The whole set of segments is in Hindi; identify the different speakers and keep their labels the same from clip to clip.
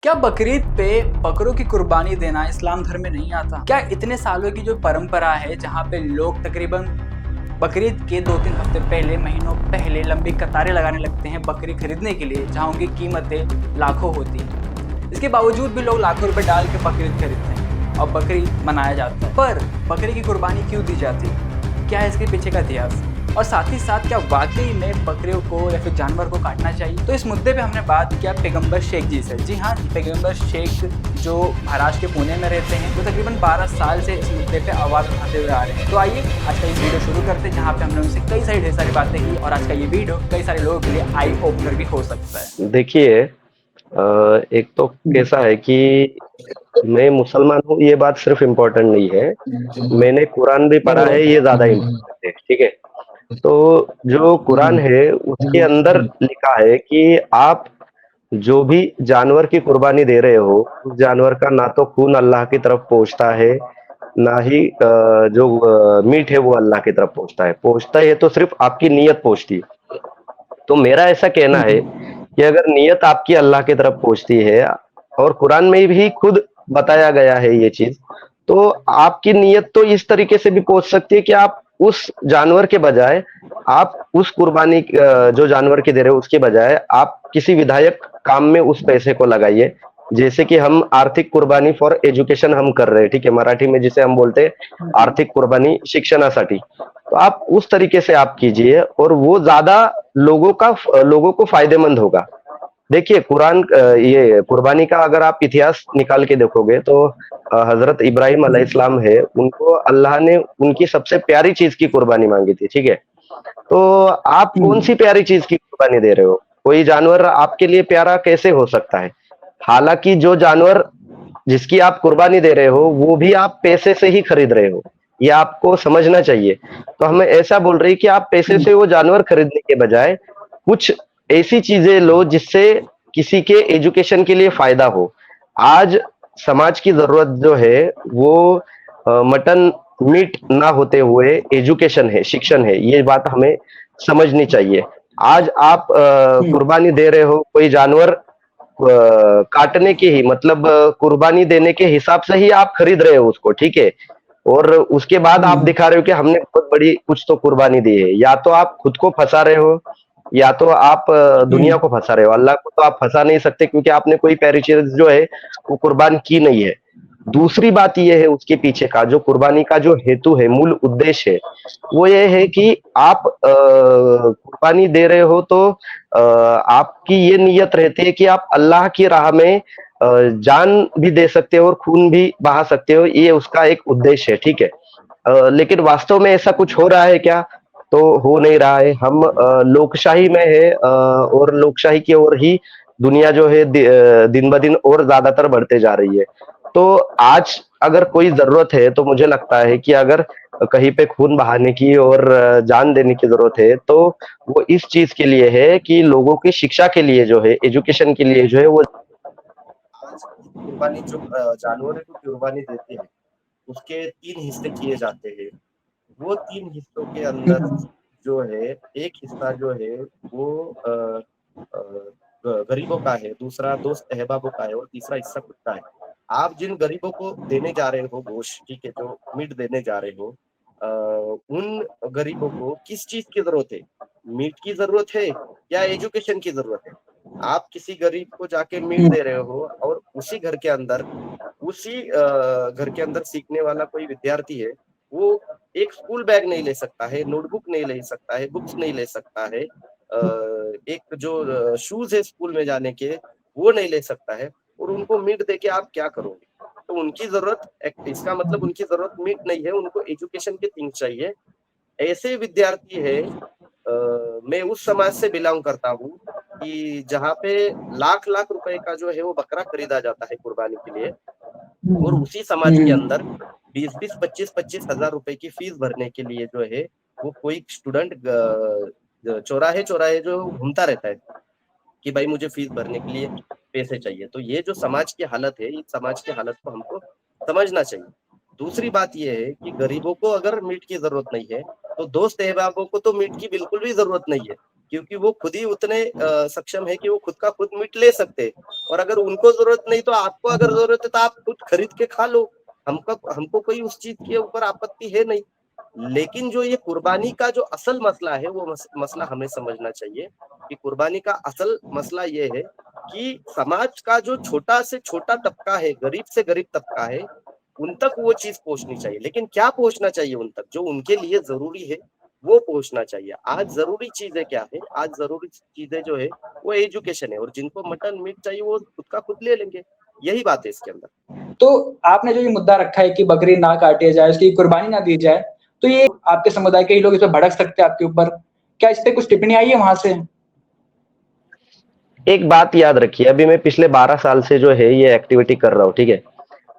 Speaker 1: क्या बकरीद पे बकरों की कुर्बानी देना इस्लाम धर्म में नहीं आता? क्या इतने सालों की जो परंपरा है जहाँ पे लोग तकरीबन बकरीद के 2-3 हफ्ते पहले, महीनों पहले लंबी कतारें लगाने लगते हैं बकरी खरीदने के लिए, जहाँ उनकी कीमतें लाखों होती हैं। इसके बावजूद भी लोग लाखों रुपए डाल के बकरीद खरीदते हैं और बकरीद मनाया जाता है। पर बकरी की कुर्बानी क्यों दी जाती है? क्या है इसके पीछे का इतिहास? और साथ ही साथ क्या वाकई में बकरियों को या फिर जानवर को काटना चाहिए? तो इस मुद्दे पे हमने बात किया पैगंबर शेख जी से। जी हाँ, पैगंबर शेख जो महाराष्ट्र के पुणे में रहते हैं, वो तकरीबन 12 साल से इस मुद्दे पे आवाज़ उठाते हुए आ रहे हैं। तो आइए आज का ये वीडियो शुरू करते हैं, जहाँ पे हमने उनसे कई सारी ढेर सारी बातें की और आज का ये वीडियो कई सारे लोगों के लिए आई ओपनर भी हो सकता है।
Speaker 2: देखिए, एक तो कैसा है कि मैं मुसलमान हूँ, ये बात सिर्फ इम्पोर्टेंट नहीं है। मैंने कुरान भी पढ़ा है, ये ज़्यादा इम्पोर्टेंट है, ठीक है? तो जो कुरान है, उसके अंदर लिखा है कि आप जो भी जानवर की कुर्बानी दे रहे हो, उस जानवर का ना तो खून अल्लाह की तरफ पहुँचता है, ना ही जो मीट है वो अल्लाह की तरफ पहुँचता है तो सिर्फ आपकी नीयत पहुँचती है। तो मेरा ऐसा कहना है कि अगर नीयत आपकी अल्लाह की तरफ पहुंचती है और कुरान में भी खुद बताया गया है ये चीज, तो आपकी नीयत तो इस तरीके से भी पहुंच सकती है कि आप उस जानवर के बजाय आप उस कुर्बानी जो जानवर की दे रहे हो उसके बजाय आप किसी विधायक काम में उस पैसे को लगाइए। जैसे कि हम आर्थिक कुर्बानी फॉर एजुकेशन हम कर रहे हैं, ठीक है, मराठी में जिसे हम बोलते हैं आर्थिक कुर्बानी शिक्षणासाठी। तो आप उस तरीके से आप कीजिए और वो ज्यादा लोगों को फायदेमंद होगा। देखिए कुरान ये कुर्बानी का अगर आप इतिहास निकाल के देखोगे तो हजरत इब्राहिम अलैहिस्सलाम है, उनको अल्लाह ने उनकी सबसे प्यारी चीज की कुर्बानी मांगी थी, ठीक है? तो आप कौन सी प्यारी चीज की कुर्बानी दे रहे हो? कोई जानवर आपके लिए प्यारा कैसे हो सकता है? हालांकि जो जानवर जिसकी आप कुर्बानी दे रहे हो वो भी आप पैसे से ही खरीद रहे हो, ये आपको समझना चाहिए। तो हमें ऐसा बोल रही कि आप पैसे से वो जानवर खरीदने के बजाय कुछ ऐसी चीजें लो जिससे किसी के एजुकेशन के लिए फायदा हो। आज समाज की जरूरत जो है वो मटन मीट ना होते हुए एजुकेशन है, शिक्षण है, ये बात हमें समझनी चाहिए। आज आप कुर्बानी दे रहे हो कोई जानवर काटने की ही मतलब कुर्बानी देने के हिसाब से ही आप खरीद रहे हो उसको, ठीक है? और उसके बाद आप दिखा रहे हो कि हमने बहुत बड़ी कुछ तो कुर्बानी दी है। या तो आप खुद को फंसा रहे हो या तो आप दुनिया को फंसा रहे हो। अल्लाह को तो आप फंसा नहीं सकते क्योंकि आपने कोई प्यारी चीज जो है वो कुर्बान की नहीं है। दूसरी बात ये है उसके पीछे का जो कुर्बानी का जो हेतु है, मूल उद्देश्य है, वो ये है कि आप कुर्बानी दे रहे हो तो आपकी ये नीयत रहती है कि आप अल्लाह की राह में जान भी दे सकते हो और खून भी बहा सकते हो, ये उसका एक उद्देश्य है, ठीक है? लेकिन वास्तव में ऐसा कुछ हो रहा है क्या? तो हो नहीं रहा है। हम लोकशाही में है और लोकशाही की ओर ही दुनिया जो है दिन ब दिन और ज्यादातर बढ़ते जा रही है। तो आज अगर कोई जरूरत है तो मुझे लगता है कि अगर कहीं पे खून बहाने की और जान देने की जरूरत है तो वो इस चीज के लिए है कि लोगों की शिक्षा के लिए जो है, एजुकेशन के लिए जो है वो आज कुर्बानी जो जानवरों को कुर्बानी देते हैं उसके 3 हिस्से किए जाते हैं। वो 3 हिस्सों के अंदर जो है एक हिस्सा जो है वो गरीबों का है, दूसरा दोस्त अहबाबों का है और तीसरा हिस्सा खुद का है। आप जिन गरीबों को देने जा रहे हो गोश्त, ठीक है, जो मीट देने जा रहे हो, उन गरीबों को किस चीज की जरूरत है? मीट की जरूरत है या एजुकेशन की जरूरत है? आप किसी गरीब को जाके मीट दे रहे हो और उसी घर के अंदर सीखने वाला कोई विद्यार्थी है, वो एक स्कूल बैग नहीं ले सकता है, नोटबुक नहीं ले सकता है, बुक्स नहीं ले सकता है, एक जो शूज है स्कूल में जाने के वो नहीं ले सकता है, और उनको मीट देके आप क्या करोगे? तो उनकी जरूरत, इसका मतलब उनकी जरूरत मीट नहीं है, उनको एजुकेशन के थिंग्स चाहिए। ऐसे विद्यार्थी है, मैं उस समाज से बिलोंग करता हूँ कि जहाँ पे लाख लाख रुपए का जो है वो बकरा खरीदा जाता है कुर्बानी के लिए, और उसी समाज के अंदर 20-20, 25-25 हजार रुपए की फीस भरने के लिए जो है वो कोई स्टूडेंट चौराहे चौराहे जो घूमता रहता है कि भाई मुझे फीस भरने के लिए पैसे चाहिए। तो ये जो समाज की हालत है, इस समाज की हालत को हमको समझना चाहिए। दूसरी बात ये है कि गरीबों को अगर मीट की जरूरत नहीं है तो दोस्त अहबाबों को तो मीट की बिल्कुल भी जरूरत नहीं है। क्योंकि वो खुद ही उतने सक्षम है कि वो खुद का खुद मीट ले सकते हैं। और अगर उनको जरूरत नहीं तो आपको अगर जरूरत है तो आप खुद खरीद के खा लो, हमको हमको कोई उस चीज के ऊपर आपत्ति है नहीं। लेकिन जो ये कुर्बानी का जो असल मसला है वो मसला हमें समझना चाहिए कि कुर्बानी का असल मसला ये है कि समाज का जो छोटा से छोटा तबका है, गरीब से गरीब तबका है, उन तक वो चीज पहुंचनी चाहिए। लेकिन क्या पहुंचना चाहिए उन तक? जो उनके लिए जरूरी है वो पहुंचना चाहिए। आज जरूरी चीजें क्या है? आज जरूरी चीजें जो है वो एजुकेशन है, और जिनको मटन मीट चाहिए वो खुद का खुद ले लेंगे। यही बात है इसके अंदर।
Speaker 1: तो आपने जो ये मुद्दा रखा है कि बकरी ना काटी जाए, उसकी कुर्बानी ना दी जाए, तो ये आपके समुदाय के ही लोग इस पर भड़क सकते हैं आपके ऊपर, क्या इस पे कुछ टिप्पणी आई है वहां से?
Speaker 2: एक बात याद रखिए, अभी मैं पिछले 12 साल से जो है ये एक्टिविटी कर रहा हूँ, ठीक है।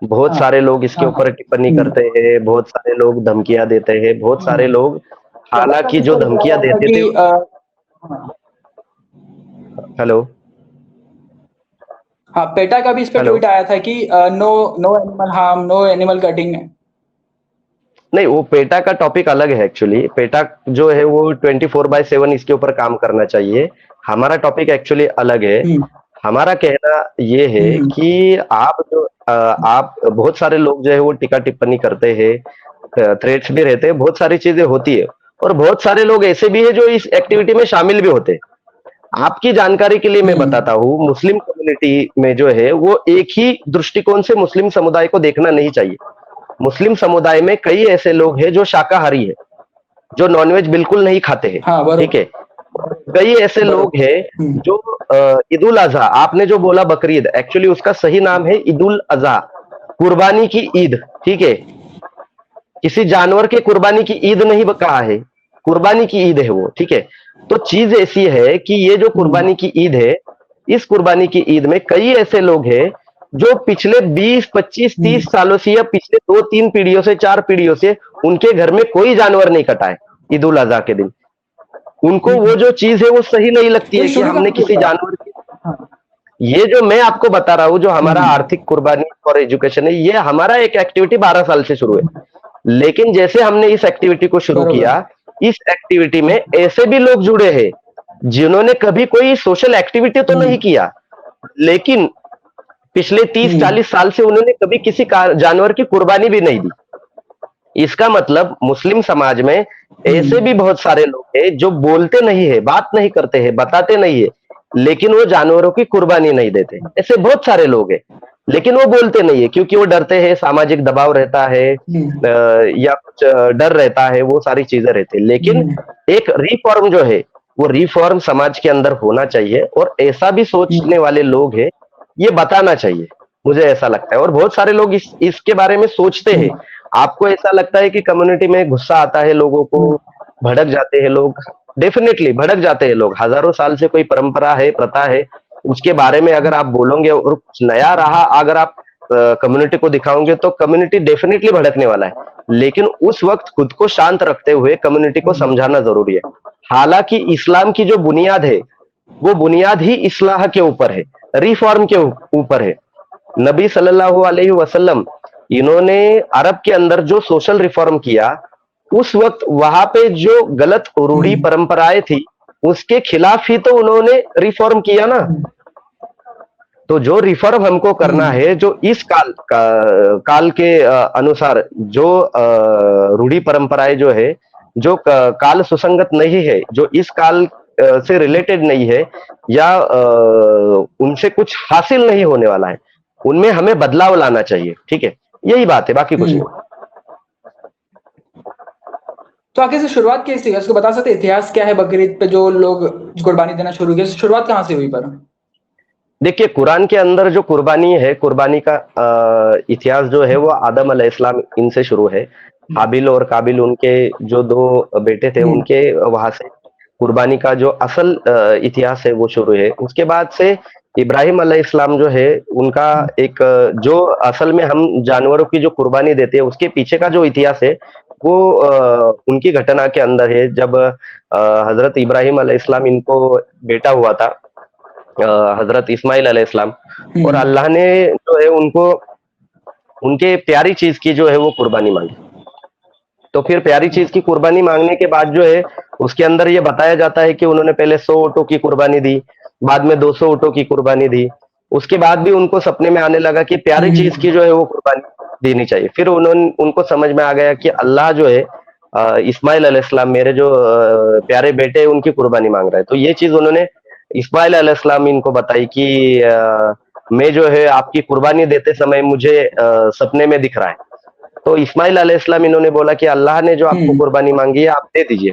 Speaker 2: बहुत
Speaker 1: हाँ,
Speaker 2: सारे लोग इसके
Speaker 1: हाँ,
Speaker 2: ऊपर टिप्पणी करते हैं, बहुत सारे लोग धमकियां देते हैं, बहुत सारे लोग, हालांकि जो धमकियां देते थे।
Speaker 1: हाँ,
Speaker 2: हेलो।
Speaker 1: हाँ, पेटा का भी इस पे
Speaker 2: हेलो।
Speaker 1: ट्वीट आया था कि no no animal harm, no animal cutting.
Speaker 2: नहीं, वो पेटा का टॉपिक अलग है एक्चुअली। पेटा जो है वो 24/7 इसके ऊपर काम करना चाहिए। हमारा टॉपिक एक्चुअली अलग है।
Speaker 1: हम्म,
Speaker 2: हमारा कहना ये है
Speaker 1: हम्म,
Speaker 2: कि आप बहुत सारे लोग जो है वो टीका टिप्पणी करते हैं, थ्रेट्स भी रहते हैं, बहुत सारी चीजें होती है। और बहुत सारे लोग ऐसे भी है जो इस एक्टिविटी में शामिल भी होते हैं। आपकी जानकारी के लिए मैं
Speaker 1: हम्म,
Speaker 2: बताता हूँ, मुस्लिम कम्युनिटी में जो है वो एक ही दृष्टिकोण से मुस्लिम समुदाय को देखना नहीं चाहिए। मुस्लिम समुदाय में कई ऐसे लोग हैं जो शाकाहारी है, जो नॉनवेज बिल्कुल नहीं खाते हैं,
Speaker 1: हाँ,
Speaker 2: ठीक है।
Speaker 1: बरोबर,
Speaker 2: कई ऐसे लोग
Speaker 1: बरोबर।
Speaker 2: हैं जो ईद उल अजहा, आपने जो बोला बकरीद, एक्चुअली उसका सही नाम है ईद उल अजहा, कुर्बानी की ईद, ठीक है। किसी जानवर के कुर्बानी की ईद नहीं कहा है, कुर्बानी की ईद है वो, ठीक है। तो चीज ऐसी है कि ये जो
Speaker 1: हम्म,
Speaker 2: कुर्बानी की ईद है, इस कुर्बानी की ईद में कई ऐसे लोग हैं जो पिछले 20 25 30
Speaker 1: हम्म,
Speaker 2: सालों से या पिछले 2 3 पीढ़ियों से 4 पीढ़ियों से उनके घर में कोई जानवर नहीं कटा है ईद उल अजहा के दिन। उनको वो जो चीज है वो सही नहीं लगती
Speaker 1: तो
Speaker 2: है
Speaker 1: ये
Speaker 2: कि
Speaker 1: शुरू
Speaker 2: हमने
Speaker 1: कहाँ से
Speaker 2: किसी
Speaker 1: हुआ?
Speaker 2: जानवर की,
Speaker 1: हाँ,
Speaker 2: ये जो मैं आपको बता रहा हूँ जो हमारा
Speaker 1: हम्म,
Speaker 2: आर्थिक कुर्बानी और एजुकेशन है, ये हमारा एक एक्टिविटी 12 साल से शुरू है। लेकिन जैसे हमने इस एक्टिविटी को शुरू
Speaker 1: बरोबर।
Speaker 2: किया, इस एक्टिविटी में ऐसे भी लोग जुड़े हैं जिन्होंने कभी कोई सोशल एक्टिविटी तो नहीं
Speaker 1: हम्म,
Speaker 2: किया, लेकिन पिछले 30
Speaker 1: हम्म,
Speaker 2: 40 साल से उन्होंने कभी किसी जानवर की कुर्बानी भी नहीं दी। इसका मतलब मुस्लिम समाज में ऐसे
Speaker 1: हम्म,
Speaker 2: भी बहुत सारे लोग हैं जो बोलते नहीं है, बात नहीं करते हैं, बताते नहीं है, लेकिन वो जानवरों की कुर्बानी नहीं देते। ऐसे बहुत सारे लोग हैं, लेकिन वो बोलते नहीं है क्योंकि वो डरते हैं, सामाजिक दबाव रहता है,
Speaker 1: हम्म,
Speaker 2: या कुछ डर रहता है, वो सारी चीजें रहती है। लेकिन
Speaker 1: हम्म,
Speaker 2: एक रिफॉर्म जो है वो रिफॉर्म समाज के अंदर होना चाहिए, और ऐसा भी सोचने
Speaker 1: हम्म,
Speaker 2: वाले लोग हैं, ये बताना चाहिए। मुझे ऐसा लगता है, और बहुत सारे लोग इसके बारे में सोचते हैं।
Speaker 1: हम्म,
Speaker 2: आपको ऐसा लगता है कि कम्युनिटी में गुस्सा आता है लोगों को,
Speaker 1: हम्म,
Speaker 2: भड़क जाते हैं लोग, डेफिनेटली भड़क जाते हैं लोग। हजारों साल से कोई परंपरा है, प्रथा है, उसके बारे में अगर आप बोलोगे और कुछ नया रहा अगर आप कम्युनिटी को दिखाओगे तो कम्युनिटी डेफिनेटली भड़कने वाला है। लेकिन उस वक्त खुद को शांत रखते हुए कम्युनिटी को
Speaker 1: हम्म,
Speaker 2: समझाना जरूरी है। हालांकि इस्लाम की जो बुनियाद है वो बुनियाद ही इस्लाह के ऊपर है, रिफॉर्म के ऊपर है। नबी सल्लल्लाहु अलैहि वसल्लम, इन्होंने अरब के अंदर जो सोशल रिफॉर्म किया, उस वक्त वहां पे जो गलत रूढ़ी
Speaker 1: हम्म,
Speaker 2: परंपराएं थी उसके खिलाफ ही तो उन्होंने रिफॉर्म किया ना।
Speaker 1: हम्म,
Speaker 2: तो जो रिफॉर्म हमको करना
Speaker 1: हम्म,
Speaker 2: है, जो इस काल के अनुसार जो रूढ़ी परंपराएं जो है, जो काल सुसंगत नहीं है, जो इस काल से रिलेटेड नहीं है, या उनसे कुछ हासिल नहीं होने वाला है, उनमें हमें बदलाव लाना चाहिए, ठीक है। यही बात है, बाकी कुछ नहीं।
Speaker 1: हम्म। तो आखिर से शुरुआत कैसे हुई? उसको बता सकते हैं? इतिहास क्या है बकरीद पे जो लोग कुर्बानी देना शुरू किए? शुरुआत कहाँ से हुई पर?
Speaker 2: देखिए, कुरान के अंदर जो कुर्बानी है, कुर्बानी का इतिहास जो है वो आदम अलैहिस्सलाम इनसे शुरू है। हाबिल और काबिल, उनके जो दो बेटे थे,
Speaker 1: हम्म,
Speaker 2: उनके वहां से कुर्बानी का जो असल इतिहास है वो शुरू है। उसके बाद से इब्राहिम अलैहिस्सलाम जो है उनका एक जो असल में हम जानवरों की जो कुर्बानी देते हैं उसके पीछे का जो इतिहास है वो उनकी घटना के अंदर है। जब हजरत इब्राहिम अलैहिस्सलाम इनको बेटा हुआ था, हजरत इस्माइल अलैहिस्सलाम, और
Speaker 1: हम्म,
Speaker 2: अल्लाह ने जो है उनको उनके प्यारी चीज की जो है वो कुर्बानी मांगी। तो फिर प्यारी चीज की कुर्बानी मांगने के बाद जो है उसके अंदर ये बताया जाता है कि उन्होंने पहले 100 ऊँटों की कुर्बानी दी, बाद में 200 ऊँटों की कुर्बानी दी। उसके बाद भी उनको सपने में आने लगा कि प्यारी चीज की जो है वो कुर्बानी देनी चाहिए। फिर उनको समझ में आ गया कि अल्लाह जो है इस्माइल अलैहिस्सलाम मेरे जो प्यारे बेटे हैं उनकी कुर्बानी मांग रहा है। तो ये चीज उन्होंने इस्माइल अलैहिस्सलाम इनको बताई कि मैं जो है आपकी कुर्बानी देते समय मुझे सपने में दिख रहा है। तो इस्माइल अलैहिस्सलाम इन्होंने बोला कि अल्लाह ने जो आपको कुर्बानी मांगी है आप दे दीजिए।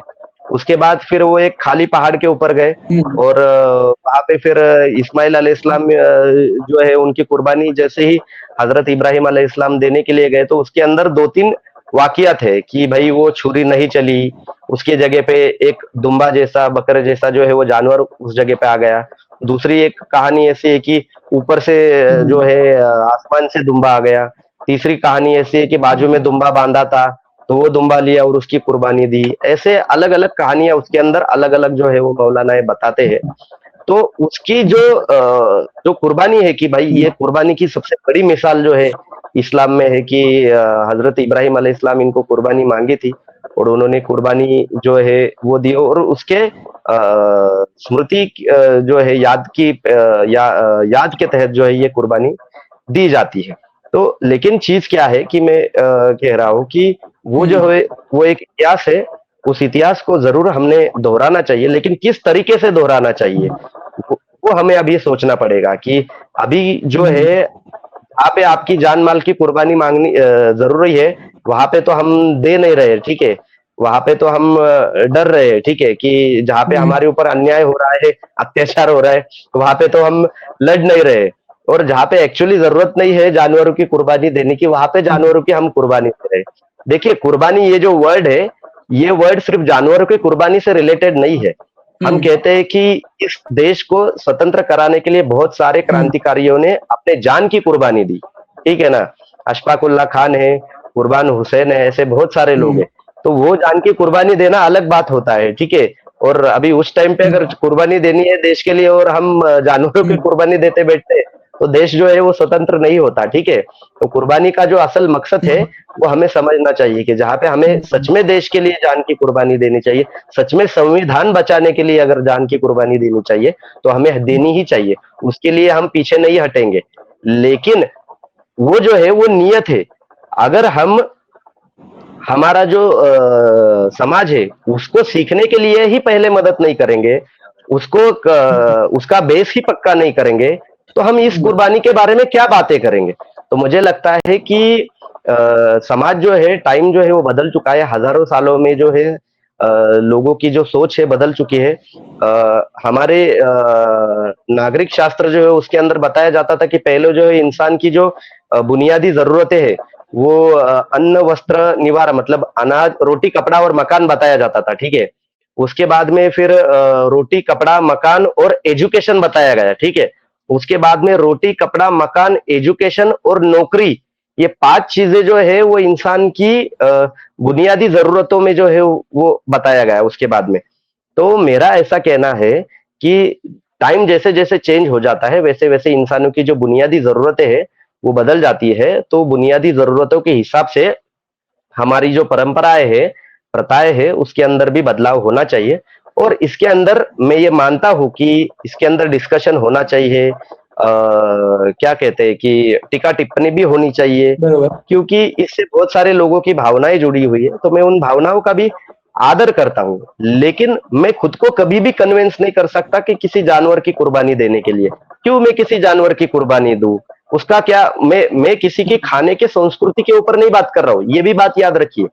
Speaker 2: उसके बाद फिर वो एक खाली पहाड़ के ऊपर गए और वहां पे फिर इस्माइल अलैहिस्सलाम जो है उनकी कुर्बानी जैसे ही हजरत इब्राहिम अलैहिस्सलाम देने के लिए गए तो उसके अंदर 2-3 वाकया थे कि भाई वो छुरी नहीं चली, उसकी जगह पे एक दुम्बा जैसा बकरे जैसा जो है वो जानवर उस जगह पे आ गया। दूसरी एक कहानी ऐसी है कि ऊपर से जो है आसमान से दुम्बा आ गया। तीसरी कहानी ऐसी है कि बाजू में दुम्बा बांधा था तो वो दुम्बा लिया और उसकी कुर्बानी दी। ऐसे अलग अलग कहानियां उसके अंदर अलग अलग जो है वो मौलाना ये बताते हैं। तो उसकी जो कुर्बानी है कि भाई ये कुर्बानी की सबसे बड़ी मिसाल जो है इस्लाम में है कि हजरत इब्राहिम अलैहिस्सलाम इनको कुर्बानी मांगी थी और उन्होंने कुर्बानी जो है वो दी और उसके स्मृति जो है याद के तहत जो है ये कुर्बानी दी जाती है। तो लेकिन चीज क्या है कि मैं कह रहा हूँ कि वो जो है वो एक इतिहास है। उस इतिहास को जरूर हमने दोहराना चाहिए लेकिन किस तरीके से दोहराना चाहिए वो हमें अभी सोचना पड़ेगा कि अभी जो है जहाँ पे आपकी जान माल की कुर्बानी मांगनी जरूरी है वहां पे तो हम दे नहीं रहे, ठीक है। वहां पे तो हम डर रहे हैं, ठीक है, कि जहाँ पे हमारे ऊपर अन्याय हो रहा है, अत्याचार हो रहा है, वहां पे तो हम लड़ नहीं रहे। और जहाँ पे एक्चुअली जरूरत नहीं है जानवरों की कुर्बानी देने की वहां पे जानवरों की हम कुर्बानी दे रहे हैं। देखिए कुर्बानी ये जो वर्ड है ये वर्ड सिर्फ जानवरों की कुर्बानी से रिलेटेड नहीं है। हम कहते हैं कि इस देश को स्वतंत्र कराने के लिए बहुत सारे क्रांतिकारियों ने अपने जान की कुर्बानी दी, ठीक है ना। अशफाक उल्लाह खान है, कुर्बान हुसैन है, ऐसे बहुत सारे लोग हैं। तो वो जान की कुर्बानी देना अलग बात होता है, ठीक है। और अभी उस टाइम पे अगर कुर्बानी देनी है देश के लिए और हम जानवरों की कुर्बानी देते बैठते तो देश जो है वो स्वतंत्र नहीं होता, ठीक है। तो कुर्बानी का जो असल मकसद है वो हमें समझना चाहिए कि जहाँ पे हमें सच में देश के लिए जान की कुर्बानी देनी चाहिए, सच में संविधान बचाने के लिए अगर जान की कुर्बानी देनी चाहिए तो हमें देनी ही चाहिए। उसके लिए हम पीछे नहीं हटेंगे। लेकिन वो जो है वो नियत है। अगर हम हमारा जो समाज है उसको सीखने के लिए ही पहले मदद नहीं करेंगे, उसको उसका बेस ही पक्का नहीं करेंगे तो हम इस कुर्बानी के बारे में क्या बातें करेंगे। तो मुझे लगता है कि समाज जो है टाइम जो है वो बदल चुका है। हजारों सालों में जो है लोगों की जो सोच है बदल चुकी है। हमारे नागरिक शास्त्र जो है उसके अंदर बताया जाता था कि पहले जो है इंसान की जो बुनियादी जरूरतें हैं वो अन्न वस्त्र निवारा मतलब अनाज रोटी कपड़ा और मकान बताया जाता था, ठीक है। उसके बाद में फिर रोटी कपड़ा मकान और एजुकेशन बताया गया, ठीक है। उसके बाद में रोटी कपड़ा मकान एजुकेशन और नौकरी, ये 5 चीजें जो है वो इंसान की बुनियादी जरूरतों में जो है वो बताया गया उसके बाद में। तो मेरा ऐसा कहना है कि टाइम जैसे जैसे चेंज हो जाता है वैसे वैसे इंसानों की जो बुनियादी जरूरतें हैं वो बदल जाती है। तो बुनियादी जरूरतों के हिसाब से हमारी जो परंपराएं हैं प्रथाएं हैं उसके अंदर भी बदलाव होना चाहिए। और इसके अंदर मैं ये मानता हूं कि इसके अंदर डिस्कशन होना चाहिए, क्या कहते हैं कि टीका टिप्पणी भी होनी चाहिए, क्योंकि इससे बहुत सारे लोगों की भावनाएं जुड़ी हुई है। तो मैं उन भावनाओं का भी आदर करता हूं लेकिन मैं खुद को कभी भी कन्विंस नहीं कर सकता कि किसी जानवर की कुर्बानी देने के लिए क्यों मैं किसी जानवर की कुर्बानी दूं। उसका क्या मैं किसी की खाने के संस्कृति के ऊपर नहीं बात कर रहा हूं, ये भी बात याद रखिए।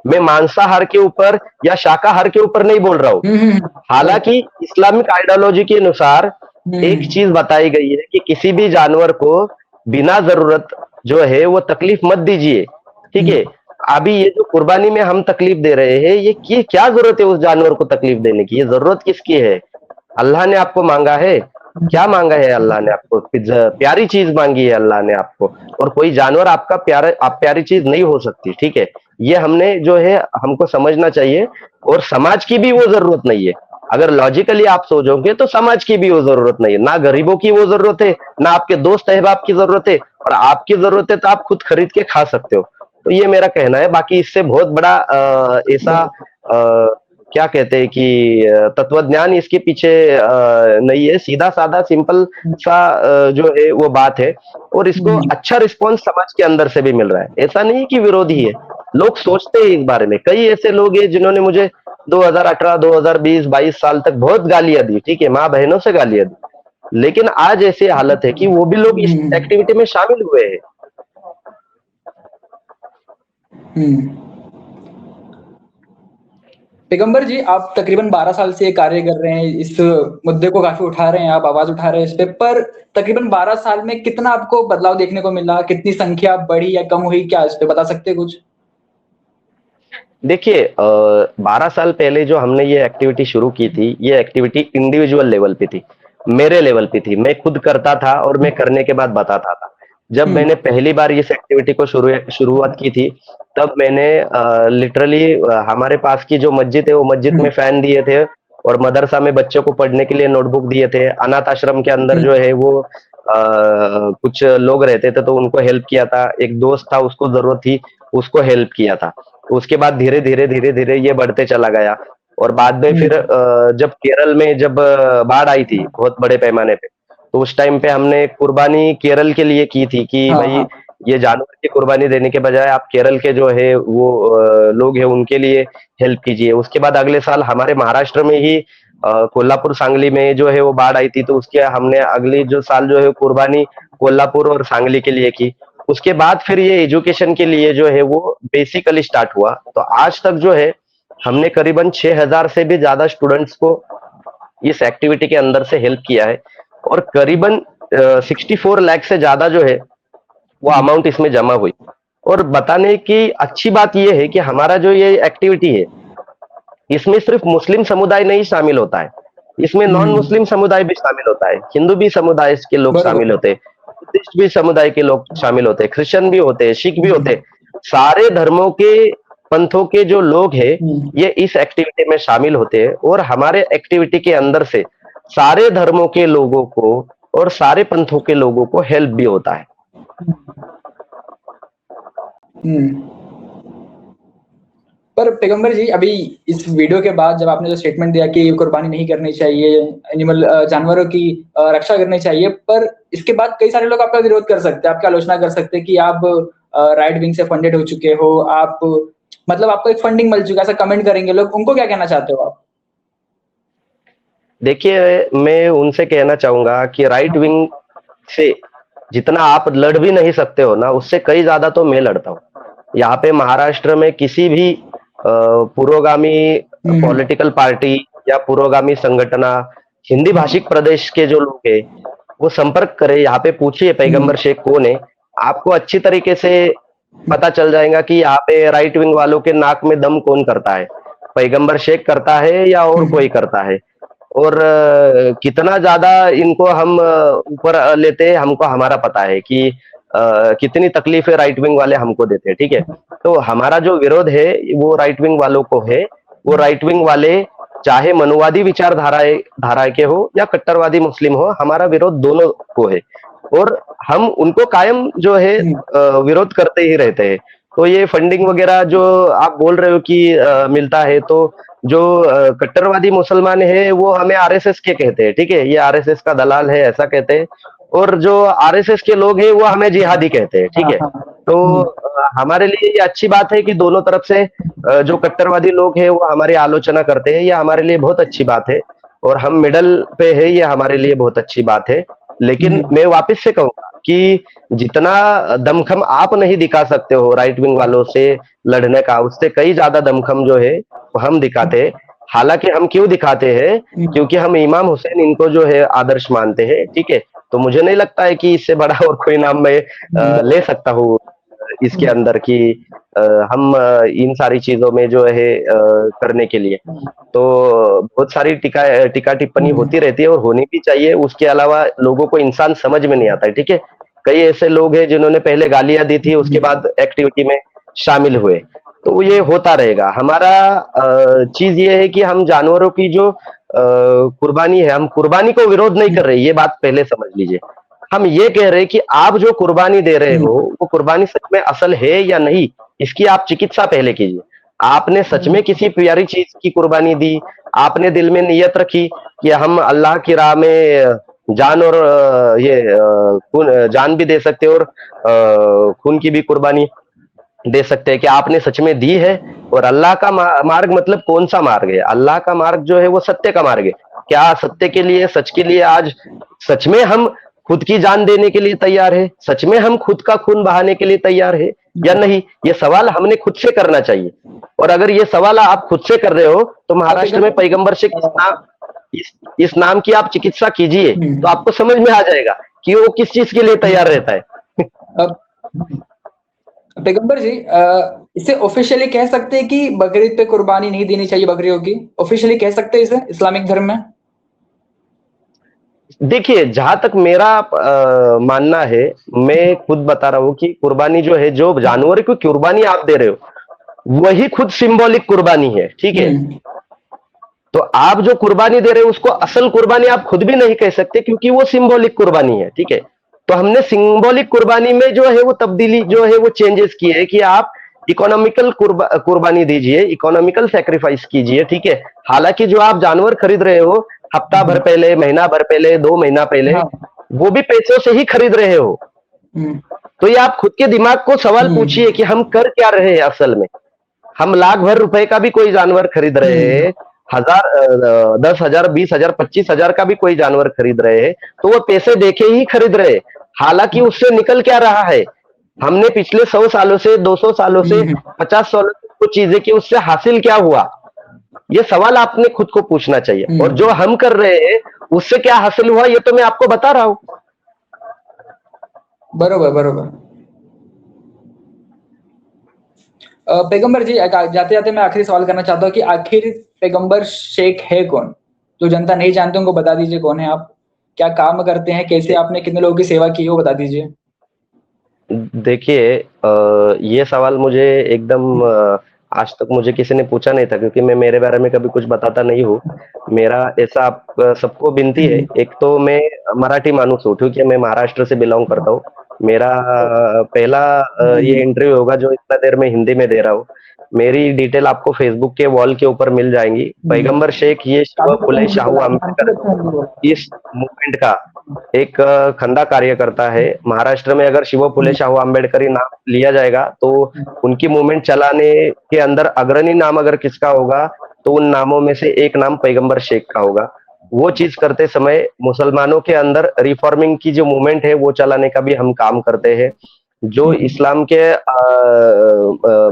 Speaker 2: मैं मांसाहार के ऊपर या शाकाहार के ऊपर नहीं बोल रहा हूं। हालांकि इस्लामिक आइडियोलॉजी के अनुसार एक चीज बताई गई है कि किसी भी जानवर को बिना जरूरत जो है वो तकलीफ मत दीजिए, ठीक है। अभी ये जो कुर्बानी में हम तकलीफ दे रहे हैं ये क्या जरूरत है उस जानवर को तकलीफ देने की, ये जरूरत किसकी है। अल्लाह ने आपको मांगा है, क्या मांगा है अल्लाह ने आपको, प्यारी चीज मांगी है अल्लाह ने आपको। और कोई जानवर आपका प्यारी चीज नहीं हो सकती, ठीक है। ये हमने जो है हमको समझना चाहिए। और समाज की भी वो जरूरत नहीं है। अगर लॉजिकली आप सोचोगे तो समाज की भी वो जरूरत नहीं है, ना गरीबों की वो जरूरत है, ना आपके दोस्त अहबाब की जरूरत है। और आपकी जरूरत है तो आप खुद खरीद के खा सकते हो। तो ये मेरा कहना है। बाकी इससे बहुत बड़ा ऐसा क्या कहते हैं कि तत्वज्ञान इसके पीछे नहीं है, सीधा साधा सिंपल सा जो है वो बात है। और इसको अच्छा रिस्पॉन्स समाज के अंदर से भी मिल रहा है, ऐसा नहीं कि विरोधी है, लोग सोचते हैं इस बारे में। कई ऐसे लोग हैं जिन्होंने मुझे 2018, 2020, 22 साल तक बहुत गालियां दी, ठीक है, माँ बहनों से गालियां दी, लेकिन आज ऐसी हालत है कि वो भी लोग इस एक्टिविटी में शामिल हुए हैं।
Speaker 1: पैगंबर जी, आप तकरीबन 12 साल से ये कार्य कर रहे हैं, इस मुद्दे को काफी उठा रहे हैं, आप आवाज उठा रहे हैं इस पे, पर तकरीबन 12 साल में कितना आपको बदलाव देखने को मिला? कितनी संख्या बढ़ी या कम हुई? क्या इस पे बता सकते हैं कुछ?
Speaker 2: देखिए 12 साल पहले जो हमने ये एक्टिविटी शुरू की थी, ये एक्टिविटी इंडिविजुअल लेवल पे थी, मेरे लेवल पे थी, मैं खुद करता था और मैं करने के बाद बताता था। जब मैंने पहली बार इस एक्टिविटी को शुरुआत की थी, तब मैंने लिटरली हमारे पास की जो मस्जिद है, वो मस्जिद में फैन दिए थे और मदरसा में बच्चों को पढ़ने के लिए नोटबुक दिए थे। अनाथ आश्रम के अंदर जो है वो कुछ लोग रहते थे तो उनको हेल्प किया था। एक दोस्त था, उसको जरूरत थी, उसको हेल्प किया था। उसके बाद धीरे धीरे धीरे धीरे ये बढ़ते चला गया। और बाद में फिर जब केरल में जब बाढ़ आई थी बहुत बड़े पैमाने पे, तो उस टाइम पे हमने कुर्बानी केरल के लिए की थी कि
Speaker 1: हाँ
Speaker 2: भाई
Speaker 1: हाँ।
Speaker 2: ये जानवर की कुर्बानी देने के बजाय आप केरल के जो है वो लोग हैं उनके लिए हेल्प कीजिए। उसके बाद अगले साल हमारे महाराष्ट्र में ही कोल्हापुर सांगली में जो है वो बाढ़ आई थी, तो उसके हमने अगली जो साल जो है कुर्बानी कोल्हापुर और सांगली के लिए की। उसके बाद फिर ये एजुकेशन के लिए जो है वो बेसिकली स्टार्ट हुआ। तो आज तक जो है हमने करीबन 6,000 से भी ज्यादा स्टूडेंट्स को इस एक्टिविटी के अंदर से हेल्प किया है। और करीबन 64 लाख से ज्यादा जो है वो अमाउंट इसमें जमा हुई। और बताने की अच्छी बात यह है कि हमारा जो ये एक्टिविटी है, इसमें सिर्फ मुस्लिम समुदाय नहीं शामिल होता है, इसमें नॉन मुस्लिम समुदाय भी शामिल होता है, हिंदू भी समुदाय के लोग शामिल
Speaker 1: बरोबर।
Speaker 2: होते हैं, बुद्धिस्ट भी समुदाय के लोग शामिल होते हैं, क्रिश्चियन भी होते हैं, सिख भी होते हैं। सारे धर्मों के पंथों के जो लोग हैं ये इस एक्टिविटी में शामिल होते हैं। और हमारे एक्टिविटी के अंदर से सारे धर्मों के लोगों को और सारे पंथों के लोगों को हेल्प भी होता है।
Speaker 1: पर पैगंबर जी, अभी इस वीडियो के बाद जब आपने जो स्टेटमेंट दिया कि कुर्बानी नहीं करनी चाहिए, एनिमल जानवरों की रक्षा करनी चाहिए, पर इसके बाद कई सारे लोग आपका विरोध कर सकते हैं, आपकी आलोचना कर सकते हैं कि आप राइट विंग से फंडेड हो चुके हो, आप मतलब आपको एक फंडिंग मिल चुका है, ऐसा कमेंट करेंगे लोग। उनको क्या कहना चाहते हो आप?
Speaker 2: देखिए मैं उनसे कहना चाहूंगा कि राइट विंग से जितना आप लड़ भी नहीं सकते हो ना, उससे कई ज्यादा तो मैं लड़ता हूँ। यहाँ पे महाराष्ट्र में किसी भी पुरोगामी पॉलिटिकल पार्टी या पुरोगामी संगठना, हिंदी भाषिक प्रदेश के जो लोग हैं वो संपर्क करें। यहाँ पे पूछिए पैगंबर शेख कौन है, आपको अच्छी तरीके से पता चल जाएगा कि यहाँ पे राइट विंग वालों के नाक में दम कौन करता है, पैगंबर शेख करता है या और कोई करता है। और कितना ज्यादा इनको हम ऊपर लेते हैं, हमको हमारा पता है कि कितनी तकलीफें राइट विंग वाले हमको देते हैं, ठीक है। तो हमारा जो विरोध है वो राइट विंग वालों को है। वो राइट विंग वाले चाहे मनुवादी धारा के हो या कट्टरवादी मुस्लिम हो, हमारा विरोध दोनों को है। और हम उनको कायम जो है विरोध करते ही रहते हैं। तो ये फंडिंग वगैरह जो आप बोल रहे हो कि मिलता है, तो जो कट्टरवादी मुसलमान है वो हमें आरएसएस के कहते हैं, ठीक है, ये आरएसएस का दलाल है ऐसा कहते हैं। और जो आरएसएस के लोग हैं वो हमें जिहादी कहते हैं, ठीक है। तो हमारे लिए ये अच्छी बात है कि दोनों तरफ से जो कट्टरवादी लोग हैं वो हमारी आलोचना करते हैं, ये हमारे लिए बहुत अच्छी बात है। और हम मिडल पे है, ये हमारे लिए बहुत अच्छी बात है। लेकिन मैं वापस से कहूंगा कि जितना दमखम आप नहीं दिखा सकते हो राइट विंग वालों से लड़ने का, उससे कई ज्यादा दमखम जो है वो हम दिखाते हैं। हालांकि हम क्यों दिखाते हैं, क्योंकि हम इमाम हुसैन इनको जो है आदर्श मानते हैं, ठीक है। तो मुझे नहीं लगता है कि इससे बड़ा और कोई नाम मैं ले सकता हूँ इसके अंदर कि हम इन सारी चीजों में जो है करने के लिए। तो बहुत सारी टीका टिप्पणी होती रहती है और होनी भी चाहिए। उसके अलावा लोगों को इंसान समझ में नहीं आता है, ठीक है। कई ऐसे लोग हैं जिन्होंने पहले गालियां दी थी, उसके बाद एक्टिविटी में शामिल हुए। तो ये होता रहेगा। हमारा चीज ये है कि हम जानवरों की जो कुर्बानी है, हम कुर्बानी को विरोध नहीं कर रहे, ये बात पहले समझ लीजिए। हम ये कह रहे हैं कि आप जो कुर्बानी दे रहे हो वो कुर्बानी सच में असल है या नहीं, इसकी आप चिकित्सा पहले कीजिए। आपने सच में किसी प्यारी चीज की कुर्बानी दी, आपने दिल में नियत रखी कि हम अल्लाह की राह में जान और खून जान भी दे सकते हैं और खून की भी कुर्बानी दे सकते हैं, कि आपने सच में दी है। और अल्लाह का मार्ग मतलब कौन सा मार्ग है? अल्लाह का मार्ग जो है वो सत्य का मार्ग है। क्या सत्य के लिए, सच के लिए आज सच में हम खुद की जान देने के लिए तैयार है? सच में हम खुद का खून बहाने के लिए तैयार है या नहीं? ये सवाल हमने खुद से करना चाहिए। और अगर ये सवाल आप खुद से कर रहे हो तो महाराष्ट्र में पैगंबर शेख इस नाम की आप चिकित्सा कीजिए, तो आपको समझ में आ जाएगा कि वो किस चीज के लिए तैयार रहता है।
Speaker 1: पैगंबर जी, इसे ऑफिशियली कह सकते हैं कि बकरीद पे कुर्बानी नहीं देनी चाहिए बकरियों की? ऑफिशियली कह सकते हैं इसे इस्लामिक धर्म में?
Speaker 2: देखिए, जहां तक मेरा मानना है, मैं खुद बता रहा हूँ कि कुर्बानी जो है, जो जानवर की कुर्बानी आप दे रहे हो वही खुद सिंबॉलिक कुर्बानी है, ठीक है? तो आप जो कुर्बानी दे रहे हो उसको असल कुर्बानी आप खुद भी नहीं कह सकते, क्योंकि वो सिंबॉलिक कुर्बानी है, ठीक है? तो हमने सिंबॉलिक कुर्बानी में जो है वो तब्दीली जो है वो चेंजेस किए है कि आप इकोनॉमिकल कुर्बानी दीजिए, इकोनॉमिकल सेक्रीफाइस कीजिए, ठीक है? हालांकि जो आप जानवर खरीद रहे हो हफ्ता भर पहले, महीना भर पहले, 2 महीना पहले, वो भी पैसों से ही खरीद रहे हो। तो ये आप खुद के दिमाग को सवाल पूछिए कि हम कर क्या रहे हैं असल में? हम लाख भर रुपए का भी कोई जानवर खरीद रहे हैं, 10,000, 20,000, 25,000 का भी कोई जानवर खरीद रहे हैं, तो वो पैसे देके ही खरीद रहे हैं। हालांकि उससे निकल क्या रहा है? हमने पिछले 100 सालों से, 200 सालों से, 50 सालों से कुछ चीजें की, उससे हासिल क्या हुआ? ये सवाल आपने खुद को पूछना चाहिए। और जो हम कर रहे हैं उससे क्या हासिल हुआ, ये तो मैं आपको बता रहा हूं।
Speaker 1: बरोबर बरोबर। पैगंबर जी, जाते जाते मैं आखिरी सवाल करना चाहता हूँ कि आखिर पैगंबर शेख है कौन? जो जनता नहीं जानती उनको बता दीजिए कौन है आप, क्या काम करते हैं, कैसे आपने कितने लोगों की सेवा की है वो बता दीजिए।
Speaker 2: देखिए, ये सवाल मुझे एकदम आज तक मुझे किसी ने पूछा नहीं था, क्योंकि मैं मेरे बारे में कभी कुछ बताता नहीं हूँ। मेरा ऐसा आप सबको विनती है, एक तो मैं मराठी मानुस हूँ, क्योंकि मैं महाराष्ट्र से बिलोंग करता हूँ। मेरा पहला ये इंटरव्यू होगा जो इतना देर में हिंदी में दे रहा हूँ। मेरी डिटेल आपको फेसबुक के वॉल के ऊपर मिल जाएंगी। पैगंबर शेख ये शिवा फुले शाहू आंबेडकर इस मूवमेंट का एक खंदा कार्यकर्ता है। महाराष्ट्र में अगर शिव फुले शाहू आंबेडकरी नाम लिया जाएगा तो उनकी मूवमेंट चलाने के अंदर अग्रणी नाम अगर किसका होगा तो उन नामों में से एक नाम पैगंबर शेख का होगा। वो चीज करते समय मुसलमानों के अंदर रिफॉर्मिंग की जो मूवमेंट है वो चलाने का भी हम काम करते हैं। जो इस्लाम के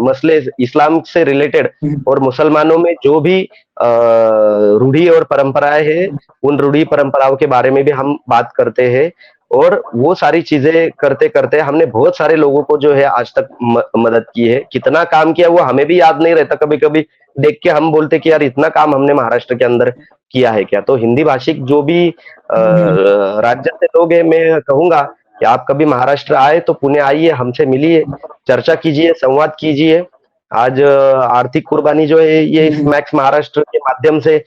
Speaker 2: मसले, इस्लाम से रिलेटेड और मुसलमानों में जो भी रूढ़ी और परंपराएं हैं, उन रूढ़ी परंपराओं के बारे में भी हम बात करते हैं। और वो सारी चीजें करते करते हमने बहुत सारे लोगों को जो है आज तक मदद की है। कितना काम किया वो हमें भी याद नहीं रहता। कभी कभी देख के हम बोलते कि यार इतना काम हमने महाराष्ट्र के अंदर किया है क्या। तो हिंदी भाषिक जो भी राज्य से लोग हैं, मैं कहूंगा कि आप कभी महाराष्ट्र आए तो पुणे आइए, हमसे मिलिए, चर्चा कीजिए, संवाद कीजिए। आज आर्थिक कुर्बानी जो है ये मैक्स महाराष्ट्र के माध्यम से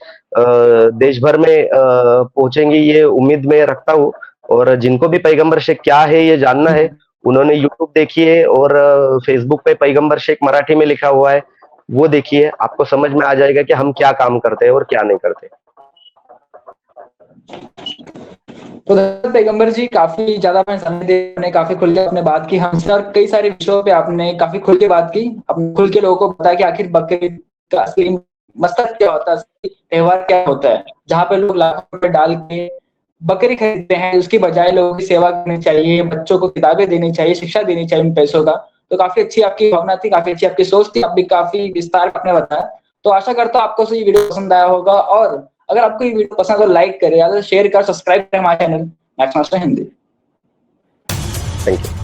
Speaker 2: देश भर में पहुंचेंगी, ये उम्मीद मैं रखता हूँ। और जिनको भी पैगंबर शेख क्या है ये जानना है, उन्होंने यूट्यूब देखिए और फेसबुक पे पैगंबर शेख मराठी में लिखा हुआ है, वो देखिए, आपको समझ में आ जाएगा कि हम क्या काम करते हैं और क्या नहीं करते।
Speaker 1: तो पैगंबर जी, काफी ज्यादा समय देने, काफी खुल के आपने बात की हमसे और कई सारे विषयों पे आपने काफी खुल के बात की। आपने खुल के लोगों को बताया कि आखिर बकरीद का असली मकसद क्या होता है, त्योहार क्या होता है, जहाँ पे लोग लाखों रुपए डाल के बकरी खरीदते हैं। उसकी बजाय लोगों की सेवा करनी चाहिए, बच्चों को किताबें देनी चाहिए, शिक्षा देनी चाहिए उन पैसों का। तो काफी अच्छी आपकी भावना थी, काफी अच्छी आपकी सोच थी, आप भी काफी विस्तार में आपने बताया। तो आशा करता हूँ आपको ये वीडियो पसंद आया होगा, और अगर आपको ये वीडियो पसंद है तो लाइक करें, या तो शेयर कर, सब्सक्राइब करें हमारे channel max master Hindi.
Speaker 2: Thank you.